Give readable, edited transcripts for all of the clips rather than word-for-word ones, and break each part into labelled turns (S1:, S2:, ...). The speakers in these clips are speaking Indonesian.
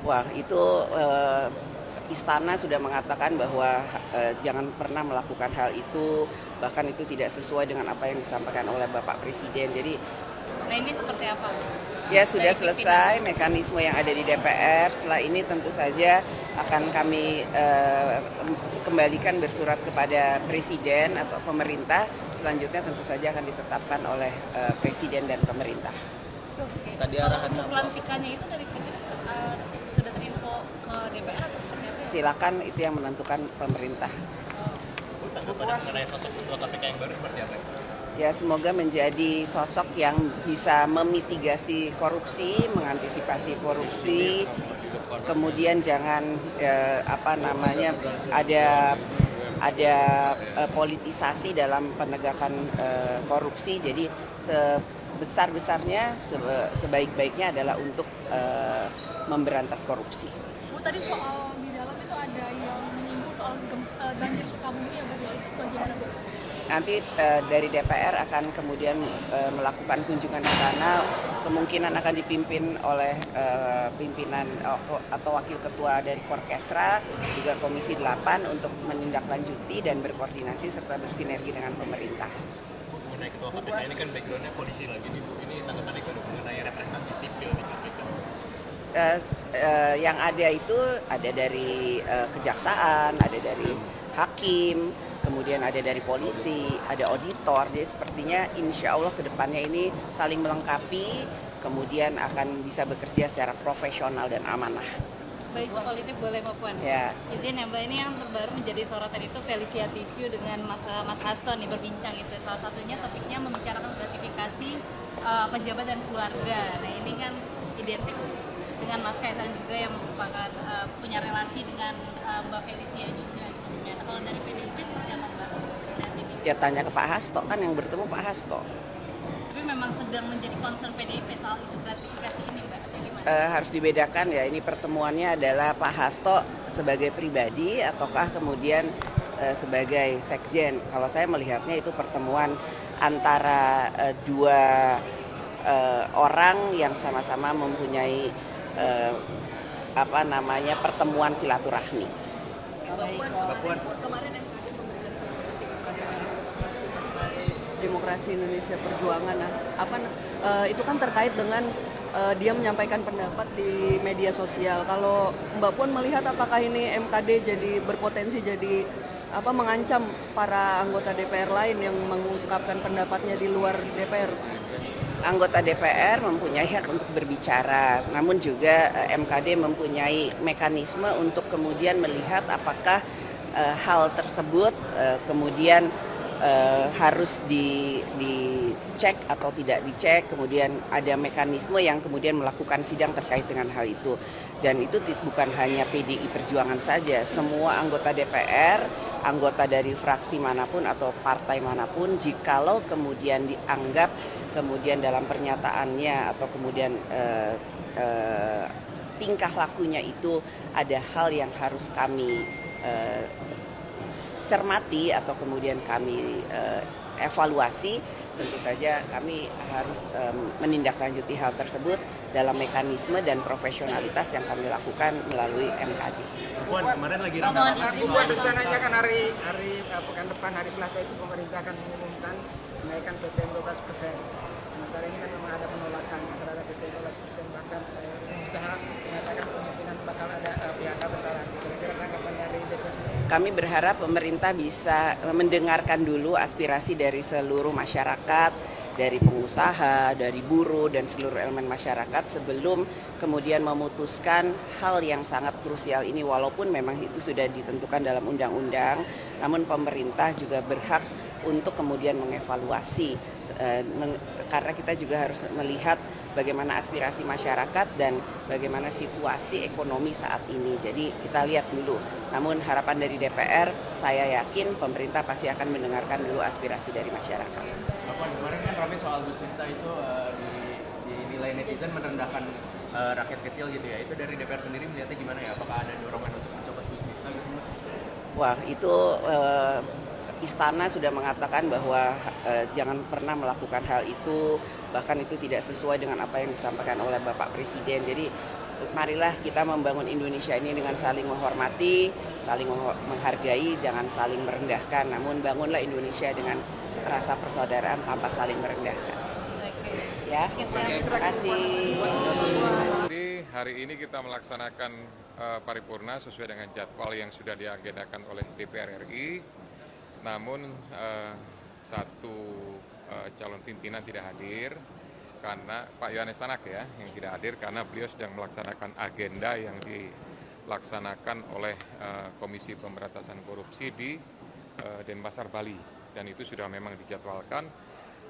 S1: Wah, itu istana sudah mengatakan bahwa jangan pernah melakukan hal itu, bahkan itu tidak sesuai dengan apa yang disampaikan oleh Bapak Presiden. Jadi
S2: Nah ini seperti apa
S1: ya sudah
S2: dari pimpinan?
S1: selesai mekanisme yang ada di DPR. Setelah ini tentu saja akan kami kembalikan bersurat kepada Presiden atau pemerintah. Selanjutnya tentu saja akan ditetapkan oleh Presiden dan pemerintah.
S2: Oke.
S3: Tadi
S2: Kalau
S3: arahan
S2: untuk
S3: apa?
S2: pelantikannya itu dari presiden sudah terinfo ke DPR atau seperti apa?
S1: Silakan, itu yang menentukan pemerintah.
S3: Tanggapan mengenai sosok ketua KPK yang baru seperti apa?
S1: Ya, semoga menjadi sosok yang bisa memitigasi korupsi, mengantisipasi korupsi, kemudian jangan ada politisasi dalam penegakan korupsi. Jadi sebesar-besarnya, sebaik-baiknya adalah untuk memberantas korupsi.
S2: Bu, tadi soal di dalam itu ada yang menyinggung soal banjir Sukabumi ya Bu, ya itu bagaimana Bu?
S1: Nanti dari DPR akan kemudian melakukan kunjungan ke sana, kemungkinan akan dipimpin oleh pimpinan atau wakil ketua dari Korkesra, juga Komisi 8 untuk menindaklanjuti dan berkoordinasi serta bersinergi dengan pemerintah.
S3: Mengenai ketua KPK ini kan backgroundnya polisi lagi nih Bu. Ini tanggapannya mengenai representasi sipil di KPK.
S1: Yang ada itu ada dari kejaksaan, ada dari hakim, kemudian ada dari polisi, ada auditor. Jadi sepertinya insya Allah kedepannya ini saling melengkapi, kemudian akan bisa bekerja secara profesional dan amanah.
S2: Baik, isu politik boleh Mbak Puan.
S1: Ya,
S2: Izin ya Mbak, ini yang terbaru menjadi sorotan itu Felicia Tisu dengan Mas Hasto nih berbincang itu. Salah satunya topiknya membicarakan gratifikasi pejabat dan keluarga. Nah ini kan identik dengan Mas Kaisang juga yang merupakan punya relasi dengan Mbak Felicia juga sebelumnya. Nah, kalau dari PDIP seperti apa Mbak? Lihat ini.
S1: ya tanya ke Pak Hasto, kan yang bertemu Pak Hasto.
S2: Tapi memang sedang menjadi concern PDIP soal isu gratifikasi ini Mbak, atau gimana?
S1: Harus dibedakan ya, ini pertemuannya adalah Pak Hasto sebagai pribadi ataukah kemudian sebagai sekjen. Kalau saya melihatnya itu pertemuan antara dua orang yang sama-sama mempunyai pertemuan silaturahmi.
S3: Mbak Puan,
S4: Kemarin MKD memberikan sanksi etik kepada fraksi Demokrasi Indonesia Perjuangan. Nah, itu kan terkait dengan dia menyampaikan pendapat di media sosial. Kalau Mbak Puan melihat apakah ini MKD jadi berpotensi jadi mengancam para anggota DPR lain yang mengungkapkan pendapatnya di luar DPR?
S1: Anggota DPR mempunyai hak untuk berbicara, namun juga MKD mempunyai mekanisme untuk kemudian melihat apakah hal tersebut kemudian harus dicek atau tidak dicek, kemudian ada mekanisme yang kemudian melakukan sidang terkait dengan hal itu. Dan itu bukan hanya PDI Perjuangan saja, semua anggota DPR, anggota dari fraksi manapun atau partai manapun, jikalau kemudian dianggap kemudian dalam pernyataannya atau kemudian tingkah lakunya itu ada hal yang harus kami cermati atau kemudian kami evaluasi, tentu saja kami harus menindaklanjuti hal tersebut dalam mekanisme dan profesionalitas yang kami lakukan melalui MKD.
S3: Mbak Puan kemarin lagi
S2: Mohon
S3: rapat.
S2: izin.
S5: Rencananya kan hari pekan depan hari Selasa itu pemerintah akan mengumumkan kenaikan PPN 12%. Sementara ini kan memang ada penolakan terhadap PPN 12%, bahkan pengusaha mengatakan kemungkinan bakal ada PHK besaran. Kira-kira tanggapan dari DPR sendiri?
S1: Kami berharap pemerintah bisa mendengarkan dulu aspirasi dari seluruh masyarakat, dari pengusaha, dari buruh, dan seluruh elemen masyarakat sebelum kemudian memutuskan hal yang sangat krusial ini. Walaupun memang itu sudah ditentukan dalam undang-undang, namun pemerintah juga berhak untuk kemudian mengevaluasi, karena kita juga harus melihat bagaimana aspirasi masyarakat dan bagaimana situasi ekonomi saat ini. Jadi kita lihat dulu. Namun harapan dari DPR, saya yakin pemerintah pasti akan mendengarkan dulu aspirasi dari masyarakat.
S3: Mbak Puan kemarin kan ramai soal Gus Miftah itu dinilai netizen merendahkan rakyat kecil gitu ya. Itu dari DPR sendiri melihatnya gimana ya? Apakah ada dorongan untuk mencopot Gus Miftah gitu Mbak?
S1: Wah, itu istana sudah mengatakan bahwa jangan pernah melakukan hal itu, bahkan itu tidak sesuai dengan apa yang disampaikan oleh Bapak Presiden. Jadi marilah kita membangun Indonesia ini dengan saling menghormati, saling menghargai, jangan saling merendahkan. Namun bangunlah Indonesia dengan rasa persaudaraan tanpa saling merendahkan.
S2: Oke.
S1: Ya,
S2: Oke, Sam.
S1: terima kasih.
S6: Jadi hari ini kita melaksanakan paripurna sesuai dengan jadwal yang sudah diagendakan oleh DPR RI. Namun satu calon pimpinan tidak hadir karena Pak Yohanes Tanak ya yang tidak hadir karena beliau sedang melaksanakan agenda yang dilaksanakan oleh Komisi Pemberantasan Korupsi di Denpasar, Bali, dan itu sudah memang dijadwalkan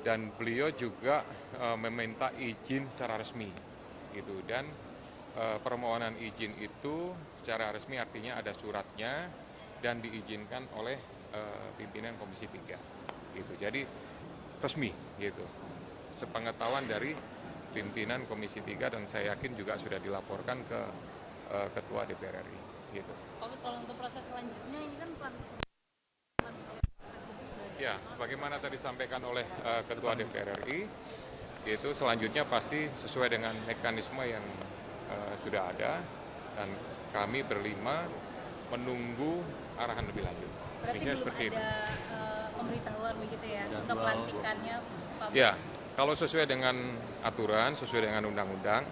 S6: dan beliau juga meminta izin secara resmi gitu, dan permohonan izin itu secara resmi artinya ada suratnya dan diizinkan oleh pimpinan Komisi 3 gitu. Jadi resmi gitu. Sepengetahuan dari pimpinan Komisi 3 dan saya yakin juga sudah dilaporkan ke Ketua DPR RI gitu.
S2: Kalau untuk proses selanjutnya ini kan
S6: Ya, sebagaimana tadi disampaikan oleh Ketua DPR RI, yaitu selanjutnya pasti sesuai dengan mekanisme yang sudah ada dan kami berlima menunggu arahan lebih lanjut.
S2: berarti
S6: Misalnya
S2: belum
S6: seperti
S2: ada pemberitahuan begitu ya untuk pelantikannya Pak?
S6: Ya, kalau sesuai dengan aturan, sesuai dengan undang-undang,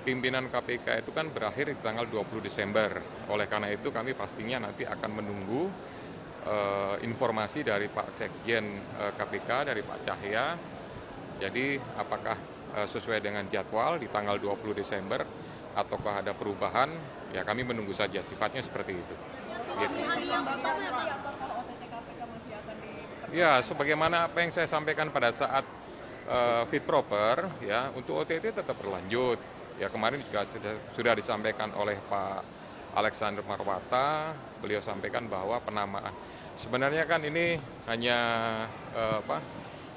S6: pimpinan KPK itu kan berakhir di tanggal 20 Desember. Oleh karena itu kami pastinya nanti akan menunggu informasi dari Pak Sekjen KPK, dari Pak Cahya. Jadi apakah sesuai dengan jadwal di tanggal 20 Desember ataukah ada perubahan, ya kami menunggu saja, sifatnya seperti itu. Gitu. Ya, sebagaimana apa yang saya sampaikan pada saat fit proper, ya untuk OTT tetap berlanjut. Ya kemarin juga sudah disampaikan oleh Pak Alexander Marwata, beliau sampaikan bahwa penamaan. Sebenarnya kan ini hanya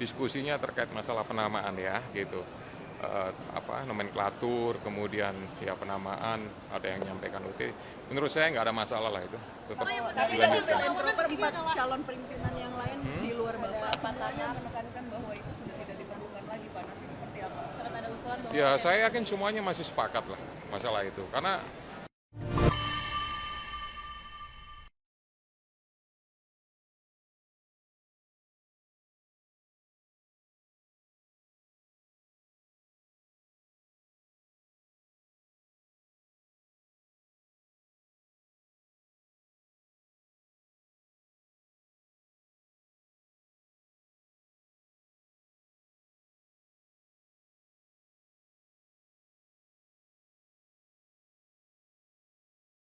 S6: diskusinya terkait masalah penamaan ya, gitu. Nomenklatur, kemudian ya penamaan, ada yang menyampaikan OTT. Menurut saya nggak ada masalah lah itu, tetap dilanjutkan.
S4: Empat calon pimpinan yang lain di luar Bapak semuanya menekankan bahwa itu sudah tidak diperlukan lagi, Pak. Nanti seperti apa?
S2: Sempat ada usulan bahwa
S6: Ya saya yakin semuanya masih sepakat lah masalah itu, karena